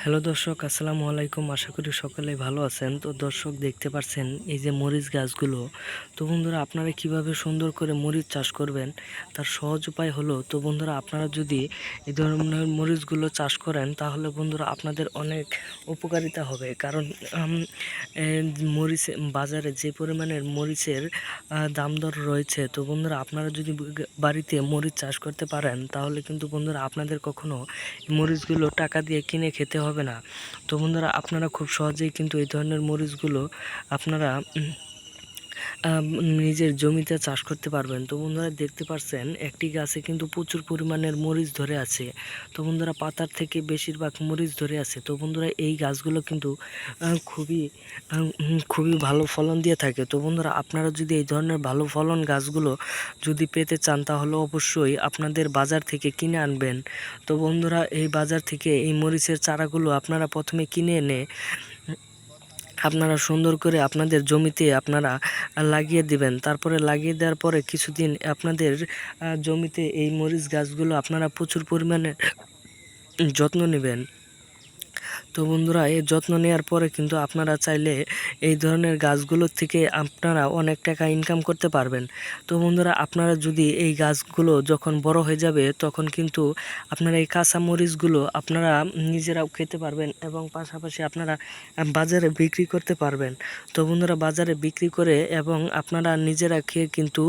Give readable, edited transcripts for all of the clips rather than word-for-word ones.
Hello দর্শক, আসসালামু আলাইকুম। আশা করি সকলেই ভালো আছেন। তো দর্শক, দেখতে পাচ্ছেন এই যে মরিচ গাছগুলো। তো বন্ধুরা, আপনারা কিভাবে সুন্দর করে মরিচ চাষ করবেন তার সহজ উপায় হলো, তো বন্ধুরা আপনারা যদি এই ধরনের মরিচগুলো চাষ করেন তাহলে বন্ধুরা আপনাদের অনেক উপকারিতা হবে। কারণ মরিচ বাজারে যে পরিমাণের মরিচের দাম দর রয়েছে, তো বন্ধুরা আপনারা যদি বাড়িতে মরিচ চাষ করতে পারেন তাহলে কিন্তু বন্ধুরা আপনাদের কখনো মরিচগুলো টাকা দিয়ে কিনে খেতে হবে না। তো বন্ধুরা আপনারা খুব সহজেই কিন্তু এই ধরনের মরিচগুলো আপনারা নিজের জমিতে চাষ করতে পারবেন। তো বন্ধুরা দেখতে পাচ্ছেন একটি গাছে কিন্তু প্রচুর পরিমাণের মরিচ ধরে আছে। তো বন্ধুরা পাতার থেকে বেশিরভাগ মরিচ ধরে আছে। তো বন্ধুরা এই গাছগুলো কিন্তু খুবই ভালো ফলন দিয়ে থাকে। তো বন্ধুরা আপনারা যদি এই ধরনের ভালো ফলন গাছগুলো যদি পেতে চান তাহলে অবশ্যই আপনাদের বাজার থেকে কিনে আনবেন। তো বন্ধুরা এই বাজার থেকে এই মরিচের চারাগুলো আপনারা প্রথমে কিনে এনে আপনারা সুন্দর করে আপনাদের জমিতে আপনারা লাগিয়ে দিবেন। তারপরে লাগিয়ে দেওয়ার পরে কিছুদিন আপনাদের জমিতে এই মরিচ গাছগুলো আপনারা প্রচুর পরিমাণে যত্ন নেবেন। তো বন্ধুরা এই যত্ন নেওয়ার পরে কিন্তু আপনারা চাইলে এই ধরনের গাছগুলোর থেকে আপনারা অনেক টাকা ইনকাম করতে পারবেন। তো বন্ধুরা আপনারা যদি এই গাছগুলো যখন বড় হয়ে যাবে তখন কিন্তু আপনারা এই কাঁচা মরিচগুলো আপনারা নিজেরাও খেতে পারবেন এবং পাশাপাশি আপনারা বাজারে বিক্রি করতে পারবেন। তো বন্ধুরা বাজারে বিক্রি করে এবং আপনারা নিজেরা খেয়ে কিন্তু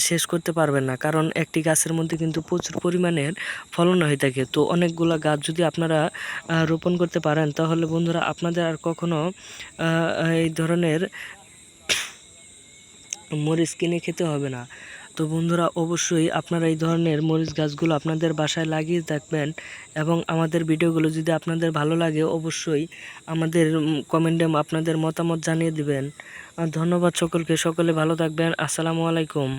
শেষ করতে পারবেন না, কারণ একটি গাছের মধ্যে কিন্তু প্রচুর পরিমাণের ফলন হয়ে থাকে। তো অনেকগুলা গাছ যদি আপনারা রোপণ করতে পারেন তাহলে বন্ধুরা আপনাদের আর কখনো এই ধরনের মরিচ কিনে খেতে হবে না। তো বন্ধুরা অবশ্যই আপনারা এই ধরনের মরিচ গাছগুলো আপনাদের বাসায় লাগিয়ে থাকবেন এবং আমাদের ভিডিওগুলো যদি আপনাদের ভালো লাগে অবশ্যই আমাদের কমেন্টে আপনাদের মতামত জানিয়ে দিবেন। ধন্যবাদ সকলকে, সকলে ভালো থাকবেন। আসসালামু আলাইকুম।